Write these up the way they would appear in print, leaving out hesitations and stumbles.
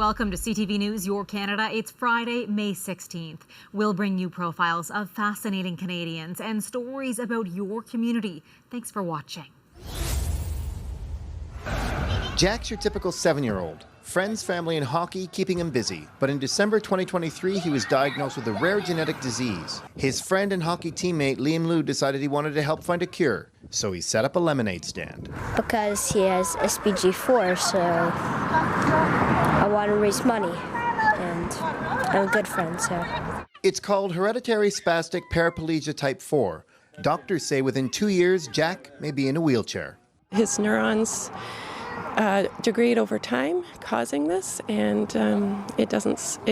Welcome to CTV News Your Canada. It's Friday, May 16th. We'll bring you profiles of fascinating Canadians and stories about your community. Thanks for watching. Jack's your typical 7-year-old. Friends, family, and hockey keeping him busy. But in December 2023, he was diagnosed with a rare genetic disease. His friend and hockey teammate Liam Liu decided he wanted to help find a cure, so he set up a lemonade stand. Because he has SPG4, so I want to raise money, and I'm a good friend, so. It's called hereditary spastic paraplegia type 4. Doctors say within 2 years, Jack may be in a wheelchair. His neurons degrade over time, causing this, and it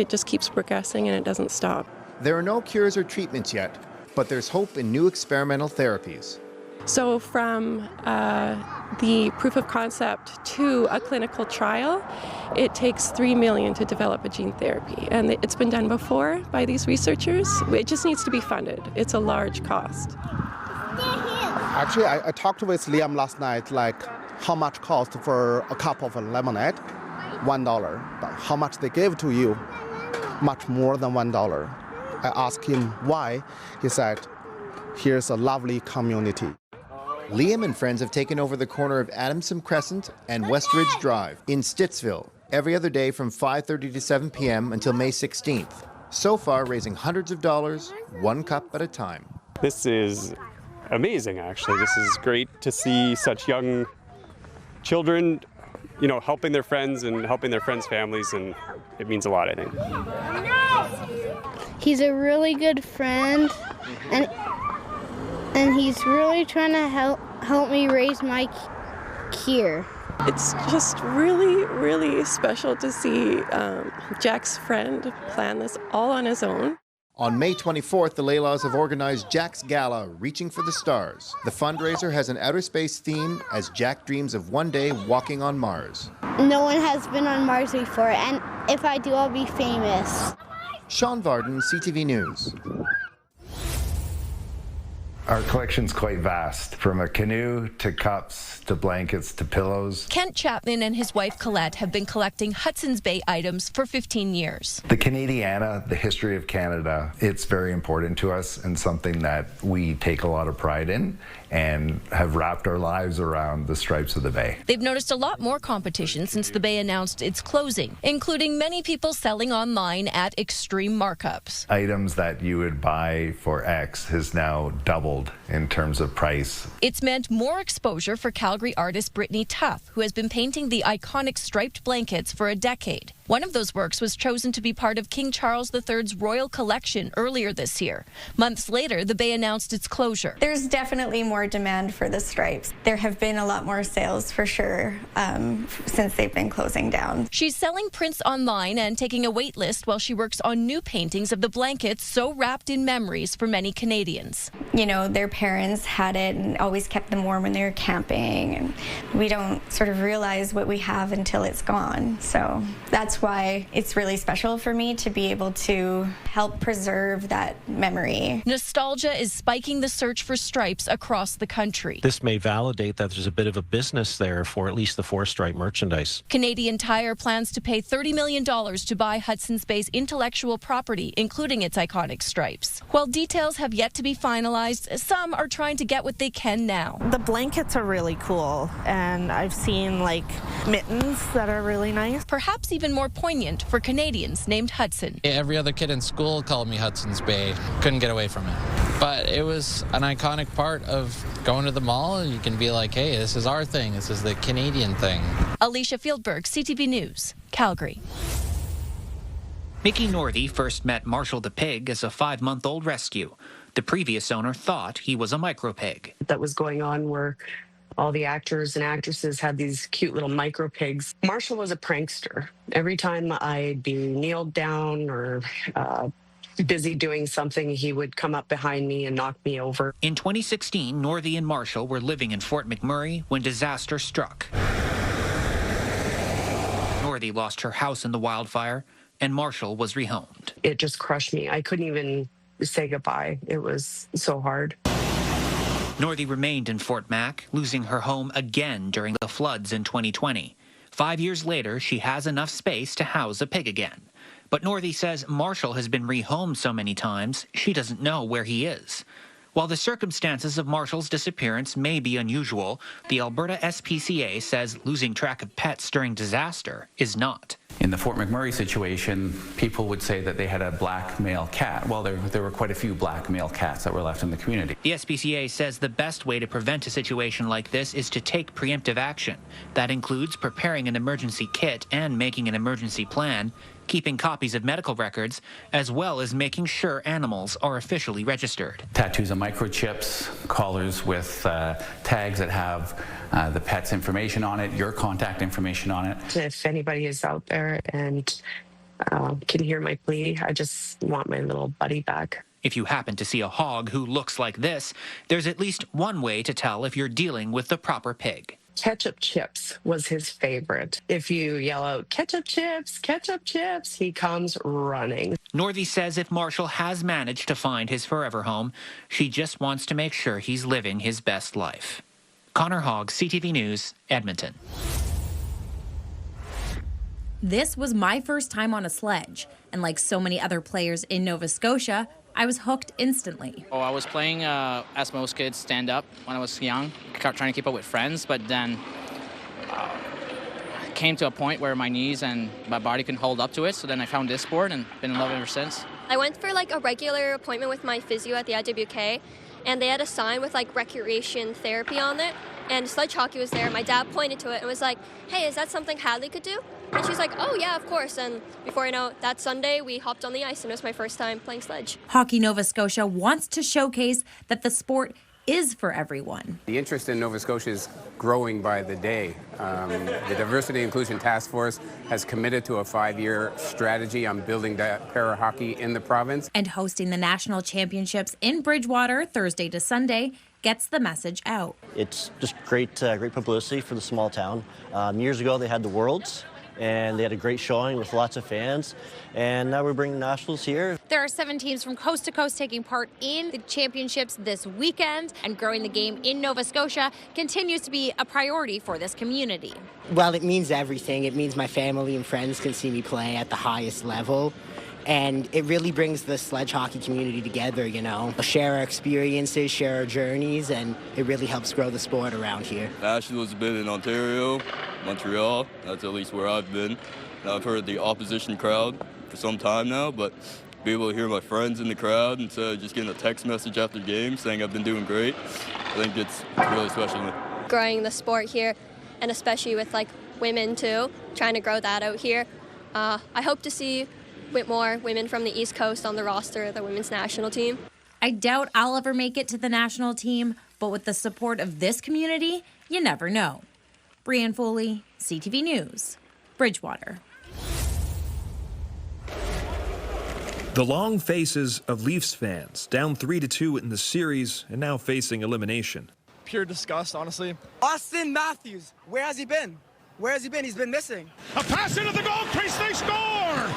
just keeps progressing and it doesn't stop. There are no cures or treatments yet, but there's hope in new experimental therapies. So from the proof of concept to a clinical trial, it takes $3 million to develop a gene therapy. And it's been done before by these researchers. It just needs to be funded. It's a large cost. Actually, I talked with Liam last night, like how much cost for a cup of lemonade? $1. But how much they gave to you? Much more than $1. I asked him why. He said, here's a lovely community. Liam and friends have taken over the corner of Adamson Crescent and Westridge Drive in Stittsville every other day from 5:30 to 7 p.m. until May 16th. So far, raising hundreds of dollars, one cup at a time. This is amazing, actually. This is great to see such young children, helping their friends and helping their friends' families, and it means a lot, I think. He's a really good friend, and he's really trying to help me raise my cure. It's just really, really special to see Jack's friend plan this all on his own. On May 24th, the Laylaws have organized Jack's Gala, Reaching for the Stars. The fundraiser has an outer space theme as Jack dreams of one day walking on Mars. No one has been on Mars before, and if I do, I'll be famous. Sean Varden, CTV News. Our collection's quite vast, from a canoe to cups to blankets to pillows. Kent Chapman and his wife Colette have been collecting Hudson's Bay items for 15 years. The Canadiana, the history of Canada, it's very important to us and something that we take a lot of pride in and have wrapped our lives around the stripes of the Bay. They've noticed a lot more competition since the Bay announced its closing, including many people selling online at extreme markups. Items that you would buy for X has now doubled in terms of price. It's meant more exposure for Calgary artist Brittany Tuff, who has been painting the iconic striped blankets for a decade. One of those works was chosen to be part of King Charles III's royal collection earlier this year. Months later, the Bay announced its closure. There's definitely more demand for the stripes. There have been a lot more sales for sure since they've been closing down. She's selling prints online and taking a wait list while she works on new paintings of the blankets so wrapped in memories for many Canadians. Their parents had it and always kept them warm when they were camping, and we don't sort of realize what we have until it's gone. So that's why it's really special for me to be able to help preserve that memory. Nostalgia is spiking the search for stripes across the country. This may validate that there's a bit of a business there for at least the four-stripe merchandise. Canadian Tire plans to pay $30 million to buy Hudson's Bay's intellectual property, including its iconic stripes. While details have yet to be finalized, some are trying to get what they can now. The blankets are really cool, and I've seen mittens that are really nice. Perhaps even more poignant for Canadians named Hudson. Every other kid in school called me Hudson's Bay. Couldn't get away from it. But it was an iconic part of going to the mall. You can be like, hey, this is our thing. This is the Canadian thing. Alicia Fieldberg, CTV News, Calgary. Mickey Northey first met Marshall the pig as a 5-month-old rescue. The previous owner thought he was a micro pig. That was going on where all the actors and actresses had these cute little micro pigs. Marshall was a prankster. Every time I'd be kneeled down or busy doing something, he would come up behind me and knock me over. In 2016, Northey and Marshall were living in Fort McMurray when disaster struck. Northey lost her house in the wildfire, and Marshall was rehomed. It just crushed me. I couldn't even say goodbye. It was so hard. Northey remained in Fort Mac, losing her home again during the floods in 2020. 5 years later, she has enough space to house a pig again. But Northey says Marshall has been rehomed so many times, she doesn't know where he is. While the circumstances of Marshall's disappearance may be unusual, the Alberta SPCA says losing track of pets during disaster is not. In the Fort McMurray situation, people would say that they had a black male cat. Well, there were quite a few black male cats that were left in the community. The SPCA says the best way to prevent a situation like this is to take preemptive action. That includes preparing an emergency kit and making an emergency plan, keeping copies of medical records, as well as making sure animals are officially registered. Tattoos of microchips, collars with tags that have the pet's information on it, your contact information on it. If anybody is out there and can hear my plea, I just want my little buddy back. If you happen to see a hog who looks like this, there's at least one way to tell if you're dealing with the proper pig. Ketchup chips was his favorite. If you yell out, ketchup chips, he comes running. Northey says if Marshall has managed to find his forever home, she just wants to make sure he's living his best life. Connor Hogg, CTV News, Edmonton. This was my first time on a sledge, and like so many other players in Nova Scotia, I was hooked instantly. Oh, I was playing, as most kids, stand-up when I was young, trying to keep up with friends, but then came to a point where my knees and my body couldn't hold up to it, so then I found this sport and been in love ever since. I went for like a regular appointment with my physio at the IWK, and they had a sign with like recreation therapy on it, and sledge hockey was there. My dad pointed to it and was like, hey, is that something Hadley could do? And she's like, oh, yeah, of course. And before I know it, that Sunday, we hopped on the ice, and it was my first time playing sledge. Hockey Nova Scotia wants to showcase that the sport is for everyone. The interest in Nova Scotia is growing by the day. The Diversity and Inclusion Task Force has committed to a 5-year strategy on building para-hockey in the province. And hosting the national championships in Bridgewater Thursday to Sunday gets the message out. It's just great publicity for the small town. Years ago, they had the Worlds, and they had a great showing with lots of fans, and now we're bringing nationals here. There are 7 teams from coast to coast taking part in the championships this weekend, and growing the game in Nova Scotia continues to be a priority for this community. Well, it means everything. It means my family and friends can see me play at the highest level. And it really brings the sledge hockey community together, you know. Share our experiences, share our journeys, and it really helps grow the sport around here. Nationals have been in Ontario, Montreal. That's at least where I've been. And I've heard the opposition crowd for some time now, but be able to hear my friends in the crowd instead of just getting a text message after game saying I've been doing great, I think it's really special to me. Growing the sport here, and especially with like women too, trying to grow that out here. I hope to see more women from the East Coast on the roster of the women's national team. I doubt I'll ever make it to the national team, but with the support of this community, you never know. Brianne Foley, CTV News, Bridgewater. The long faces of Leafs fans, down 3-2 in the series and now facing elimination. Pure disgust, honestly. Austin Matthews, where has he been? Where has he been? He's been missing. A pass into the goal crease, they score!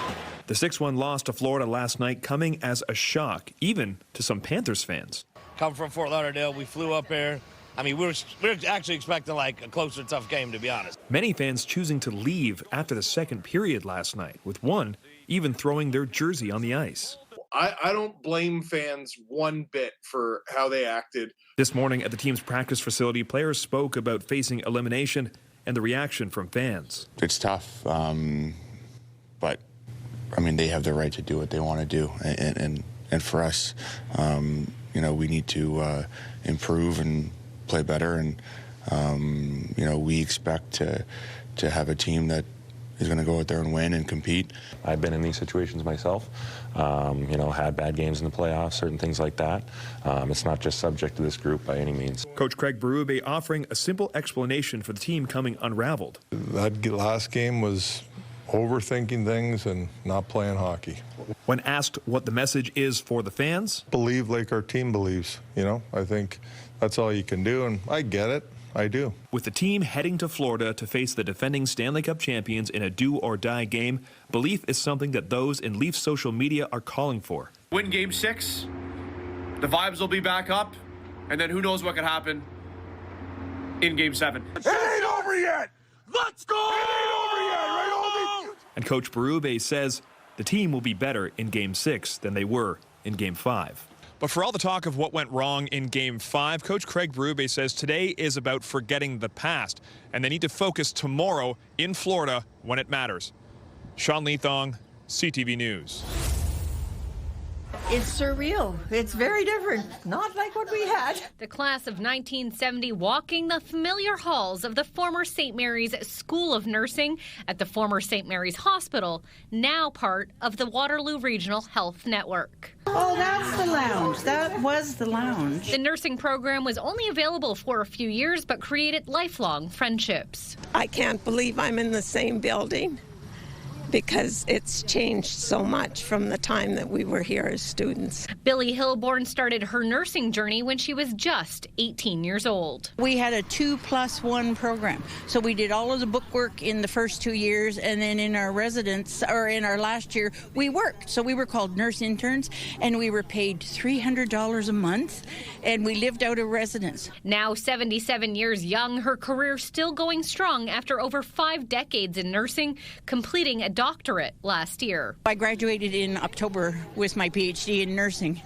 The 6-1 loss to Florida last night coming as a shock, even to some Panthers fans. Come from Fort Lauderdale, we flew up there. I mean, we were actually expecting like a closer, tough game, to be honest. Many fans choosing to leave after the second period last night, with one even throwing their jersey on the ice. I don't blame fans one bit for how they acted. This morning at the team's practice facility, players spoke about facing elimination and the reaction from fans. It's tough, but I mean, they have the right to do what they want to do, and for us, you know, we need to improve and play better, and you know, we expect to have a team that is going to go out there and win and compete. I've been in these situations myself, you know, had bad games in the playoffs, certain things like that. It's not just subject to this group by any means. Coach Craig Berube offering a simple explanation for the team coming unraveled. That last game was overthinking things and not playing hockey. When asked what the message is for the fans, believe like our team believes, you know. I think that's all you can do, and I get it. I do. With the team heading to Florida to face the defending Stanley Cup champions in a do-or-die game, belief is something that those in Leafs social media are calling for. Win Game 6, the vibes will be back up, and then who knows what could happen in Game 7. It ain't over yet! Let's go! Coach Berube says the team will be better in Game 6 than they were in Game 5. But for all the talk of what went wrong in Game 5, Coach Craig Berube says today is about forgetting the past, and they need to focus tomorrow in Florida when it matters. Sean Leathong, CTV News. It's surreal. It's very different. Not like what we had. The class of 1970 walking the familiar halls of the former St. Mary's School of Nursing at the former St. Mary's Hospital, now part of the Waterloo Regional Health Network. Oh, that's the lounge. That was the lounge. The nursing program was only available for a few years, but created lifelong friendships. I can't believe I'm in the same building, because it's changed so much from the time that we were here as students. Billy Hilborn started her nursing journey when she was just 18 years old. We had a 2+1 program. So we did all of the book work in the first 2 years, and then in our residence, or in our last year, we worked. So we were called nurse interns, and we were paid $300 a month, and we lived out of residence. Now 77 years young, her career still going strong after over 5 decades in nursing, completing a doctorate last year. I graduated in October with my PhD in nursing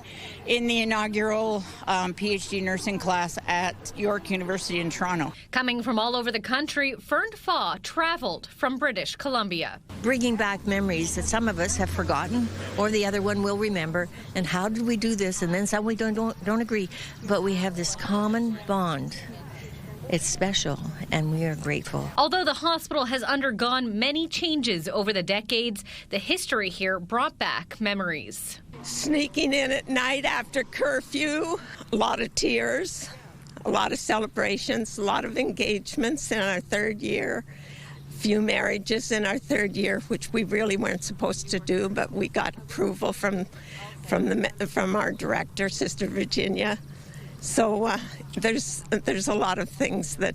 in the inaugural PhD nursing class at York University in Toronto. Coming from all over the country, Fern Faw traveled from British Columbia. Bringing back memories that some of us have forgotten or the other one will remember. And how did we do this? And then some we don't agree. But we have this common bond. It's special, and we are grateful. Although the hospital has undergone many changes over the decades, the history here brought back memories. Sneaking in at night after curfew, a lot of tears, a lot of celebrations, a lot of engagements in our third year, few marriages in our third year, which we really weren't supposed to do, but we got approval from our director, Sister Virginia. So there's a lot of things that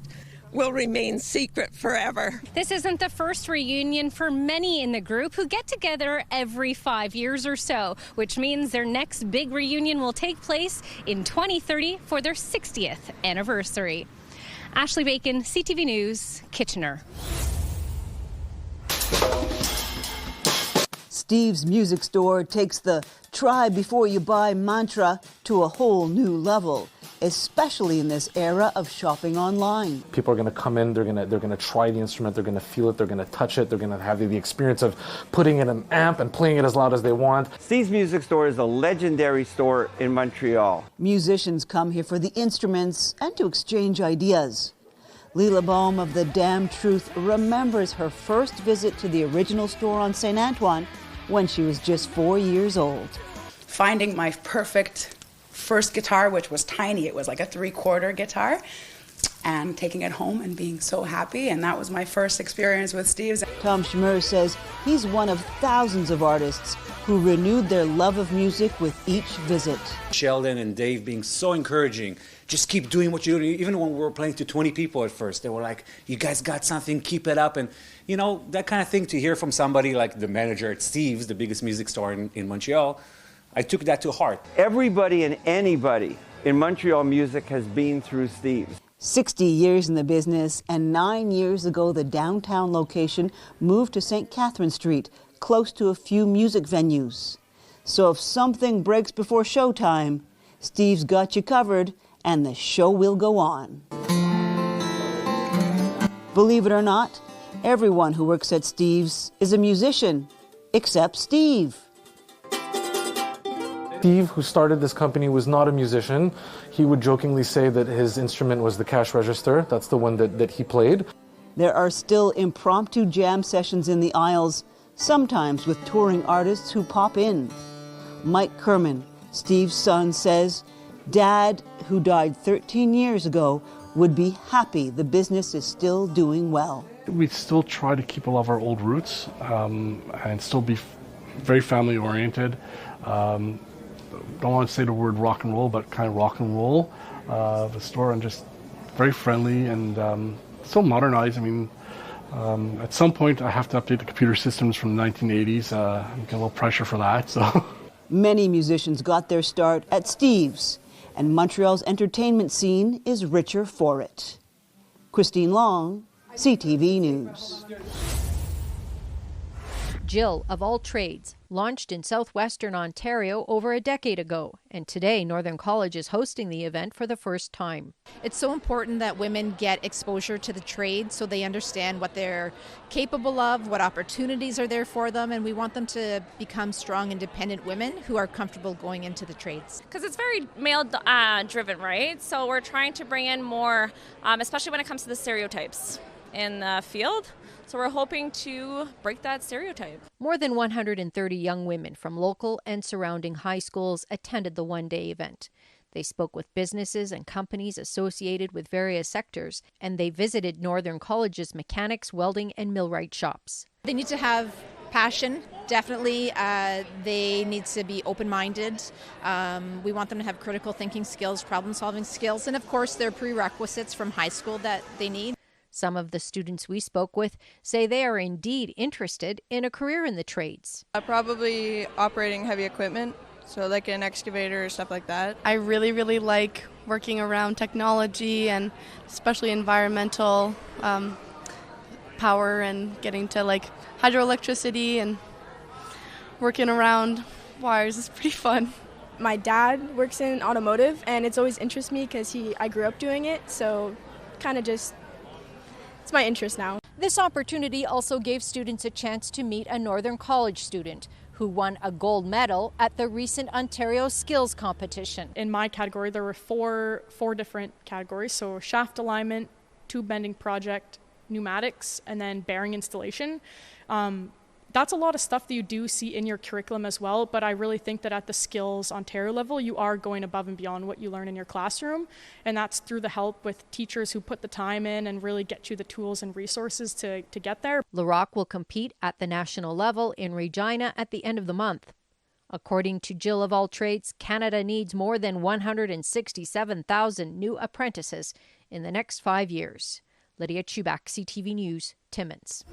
will remain secret forever. This isn't the first reunion for many in the group who get together every 5 years or so, which means their next big reunion will take place in 2030 for their 60th anniversary. Ashley Bacon, CTV News, Kitchener. Steve's Music Store takes the try before you buy mantra to a whole new level, especially in this era of shopping online. People are going to come in, they're going to try the instrument, they're going to feel it, they're going to touch it, they're going to have the experience of putting in an amp and playing it as loud as they want. Steve's Music Store is a legendary store in Montreal. Musicians come here for the instruments and to exchange ideas. Leela Baum of The Damn Truth remembers her first visit to the original store on St. Antoine when she was just 4 years old. Finding my perfect first guitar, which was tiny, it was like a 3/4 guitar, and taking it home and being so happy, and that was my first experience with Steve's. Tom Schmurr says he's one of thousands of artists who renewed their love of music with each visit. Sheldon and Dave being so encouraging. Just keep doing what you're doing. Even when we were playing to 20 people at first, they were like, you guys got something, keep it up. And, you know, that kind of thing to hear from somebody like the manager at Steve's, the biggest music store in Montreal, I took that to heart. Everybody and anybody in Montreal music has been through Steve's. 60 years in the business, and 9 years ago the downtown location moved to St. Catherine Street, close to a few music venues. So if something breaks before showtime, Steve's got you covered, and the show will go on. Believe it or not, everyone who works at Steve's is a musician, except Steve. Steve, who started this company, was not a musician. He would jokingly say that his instrument was the cash register. That's the one that he played. There are still impromptu jam sessions in the aisles, sometimes with touring artists who pop in. Mike Kerman, Steve's son, says Dad, who died 13 years ago, would be happy the business is still doing well. We still try to keep a lot of our old roots and still be very family oriented. Don't want to say the word rock and roll, but kind of rock and roll the store, and just very friendly and still modernized. I mean, at some point I have to update the computer systems from the 1980s. I'm getting a little pressure for that. So many musicians got their start at Steve's, and Montreal's entertainment scene is richer for it. Christine Long, CTV News. Jill of All Trades launched in southwestern Ontario over a decade ago, and today Northern College is hosting the event for the first time. It's so important that women get exposure to the trade so they understand what they're capable of, what opportunities are there for them, and we want them to become strong, independent women who are comfortable going into the trades. Because it's very male driven, right? So we're trying to bring in more, especially when it comes to the stereotypes in the field. So we're hoping to break that stereotype. More than 130 young women from local and surrounding high schools attended the one-day event. They spoke with businesses and companies associated with various sectors, and they visited Northern College's mechanics, welding, and millwright shops. They need to have passion, definitely. They need to be open-minded. We want them to have critical thinking skills, problem-solving skills, and of course their prerequisites from high school that they need. Some of the students we spoke with say they are indeed interested in a career in the trades. Probably operating heavy equipment, so like an excavator or stuff like that. I really like working around technology and especially environmental power and getting to like hydroelectricity and working around wires is pretty fun. My dad works in automotive and it's always interested me because I grew up doing it, so kind of just it's my interest now. This opportunity also gave students a chance to meet a Northern College student who won a gold medal at the recent Ontario Skills Competition. In my category, there were four different categories, so shaft alignment, tube bending project, pneumatics, and then bearing installation. That's a lot of stuff that you do see in your curriculum as well, but I really think that at the Skills Ontario level, you are going above and beyond what you learn in your classroom, and that's through the help with teachers who put the time in and really get you the tools and resources to get there. Larock will compete at the national level in Regina at the end of the month. According to Jill of All Trades, Canada needs more than 167,000 new apprentices in the next 5 years. Lydia Chubak, CTV News, Timmins.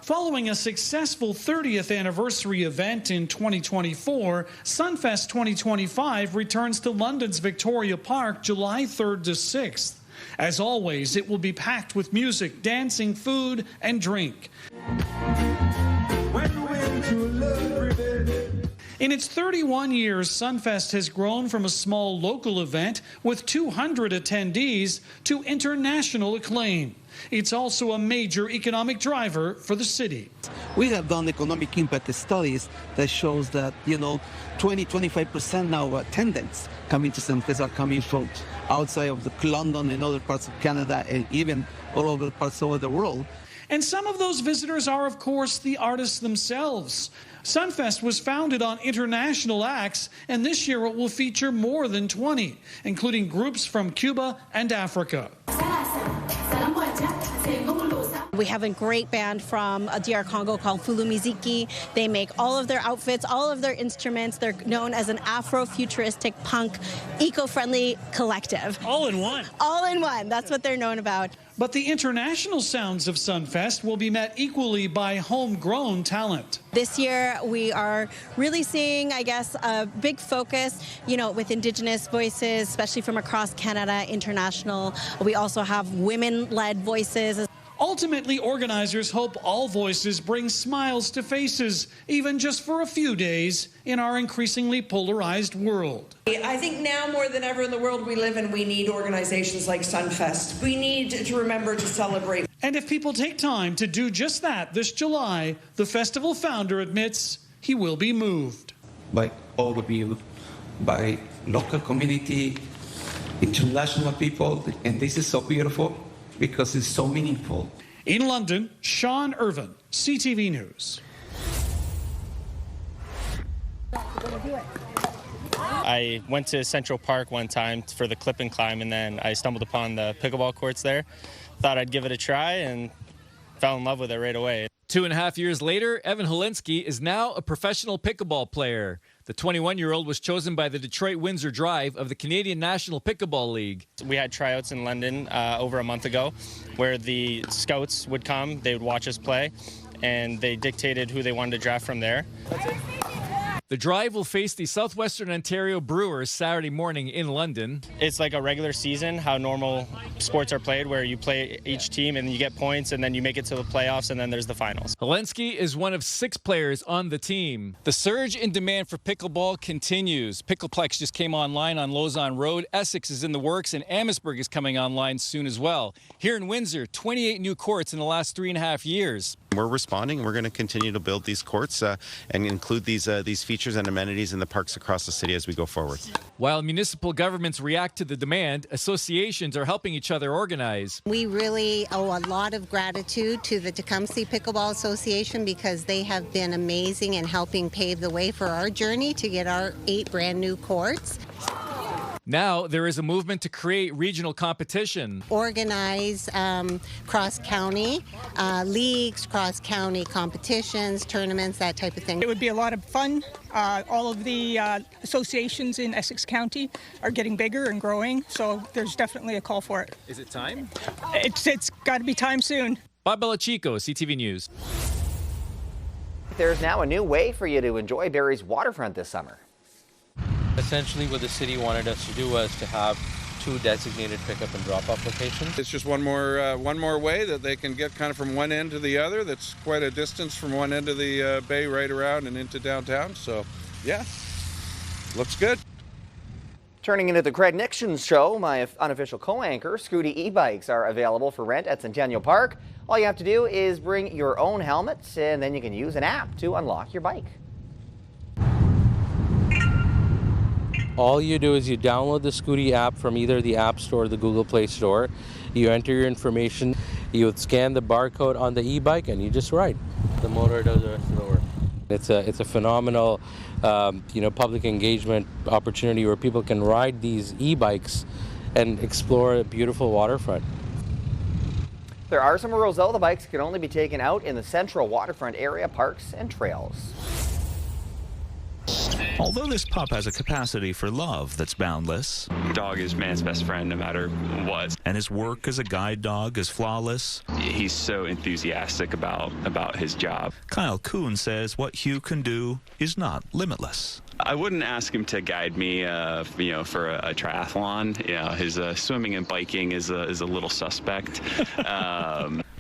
Following a successful 30th anniversary event in 2024, Sunfest 2025 returns to London's Victoria Park July 3rd to 6th. As always, it will be packed with music, dancing, food, and drink. In its 31 years, Sunfest has grown from a small local event with 200 attendees to international acclaim. It's also a major economic driver for the city. We have done economic impact studies that shows that, 20-25% now of attendance coming to Sunfest are coming from outside of London and other parts of Canada and even all over parts of the world. And some of those visitors are, of course, the artists themselves. Sunfest was founded on international acts, and this year it will feature more than 20, including groups from Cuba and Africa. We have a great band from DR Congo called Fulu Miziki. They make all of their outfits, all of their instruments. They're known as an Afro-futuristic punk, eco-friendly collective. All in one. All in one. That's what they're known about. But the international sounds of Sunfest will be met equally by homegrown talent. This year, we are really seeing, a big focus, with Indigenous voices, especially from across Canada, international. We also have women-led voices. Ultimately, organizers hope all voices bring smiles to faces, even just for a few days, in our increasingly polarized world. I think now more than ever in the world we live in, we need organizations like Sunfest. We need to remember to celebrate. And if people take time to do just that this July, the festival founder admits he will be moved. By all of you, by local community, international people, and this is so beautiful because it's so meaningful. In London, Sean Irvin, CTV News. I went to Central Park one time for the clip and climb, and then I stumbled upon the pickleball courts there. Thought I'd give it a try and fell in love with it right away. 2.5 years later, Evan Helinski is now a professional pickleball player. The 21-year-old was chosen by the Detroit Windsor Drive of the Canadian National Pickleball League. We had tryouts in London over a month ago where the scouts would come, they would watch us play, and they dictated who they wanted to draft from there. The Drive will face the Southwestern Ontario Brewers Saturday morning in London. It's like a regular season, how normal sports are played, where you play each team and you get points and then you make it to the playoffs and then there's the finals. Helensky is one of 6 players on the team. The surge in demand for pickleball continues. Pickleplex just came online on Lausanne Road. Essex is in the works and Amherstburg is coming online soon as well. Here in Windsor, 28 new courts in the last 3.5 years. We're responding. We're going to continue to build these courts and include these features and amenities in the parks across the city as we go forward. While municipal governments react to the demand, associations are helping each other organize. We really owe a lot of gratitude to the Tecumseh Pickleball Association because they have been amazing in helping pave the way for our journey to get our 8 brand new courts. Now there is a movement to create regional competition. Organize cross-county leagues, cross-county competitions, tournaments, that type of thing. It would be a lot of fun. All of the associations in Essex County are getting bigger and growing, so there's definitely a call for it. Is it time? It's got to be time soon. Bob Belichico, CTV News. There's now a new way for you to enjoy Barrie's waterfront this summer. Essentially, what the city wanted us to do was to have 2 designated pickup and drop-off locations. It's just one more way that they can get kind of from one end to the other. That's quite a distance from one end of the bay right around and into downtown. So, yeah, looks good. Turning into the Craig Nixon Show, my unofficial co-anchor, Scooty e-bikes are available for rent at Centennial Park. All you have to do is bring your own helmets, and then you can use an app to unlock your bike. All you do is you download the Scooty app from either the App Store or the Google Play Store. You enter your information, you would scan the barcode on the e-bike, and you just ride. The motor does the rest of the work. It's a phenomenal, public engagement opportunity where people can ride these e-bikes and explore a beautiful waterfront. There are some rules, though. The bikes can only be taken out in the central waterfront area, parks and trails. Although this pup has a capacity for love that's boundless. Dog is man's best friend no matter what. And his work as a guide dog is flawless. He's so enthusiastic about his job. Kyle Kuhn says what Hugh can do is not limitless. I wouldn't ask him to guide me, for a triathlon. His swimming and biking is a little suspect.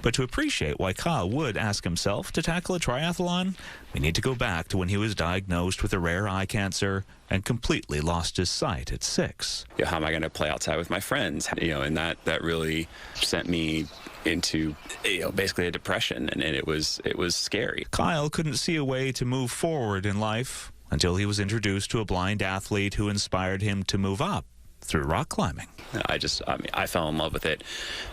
But to appreciate why Kyle would ask himself to tackle a triathlon, we need to go back to when he was diagnosed with a rare eye cancer and completely lost his sight at 6. How am I going to play outside with my friends? And that really sent me into basically a depression, and it was scary. Kyle couldn't see a way to move forward in life until he was introduced to a blind athlete who inspired him to move up through rock climbing. I fell in love with it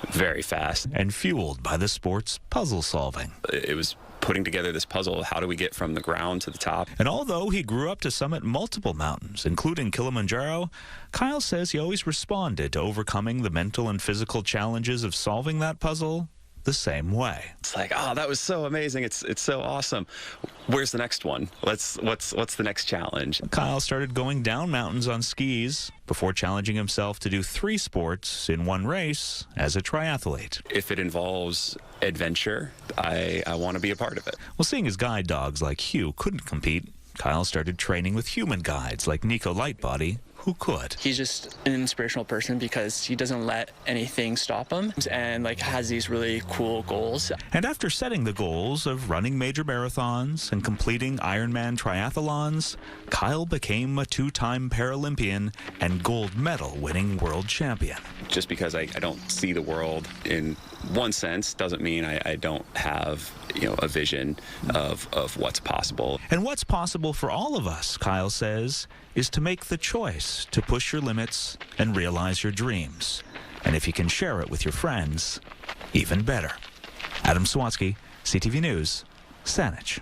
very fast. And fueled by the sport's puzzle solving. It was putting together this puzzle of how do we get from the ground to the top. And although he grew up to summit multiple mountains, including Kilimanjaro, Kyle says he always responded to overcoming the mental and physical challenges of solving that puzzle the same way. It's like, oh, that was so amazing. It's so awesome. Where's the next one? What's the next challenge? Kyle started going down mountains on skis before challenging himself to do 3 sports in one race as a triathlete. If it involves adventure, I want to be a part of it. Well, seeing as guide dogs like Hugh couldn't compete, Kyle started training with human guides like Nico Lightbody, who could. He's just an inspirational person because he doesn't let anything stop him and has these really cool goals. And after setting the goals of running major marathons and completing Ironman triathlons, Kyle became a 2-time Paralympian and gold medal winning world champion. Just because I don't see the world in one sense doesn't mean I don't have a vision of what's possible. And what's possible for all of us, Kyle says, is to make the choice to push your limits and realize your dreams. And if you can share it with your friends, even better. Adam Swansky, CTV News, Saanich.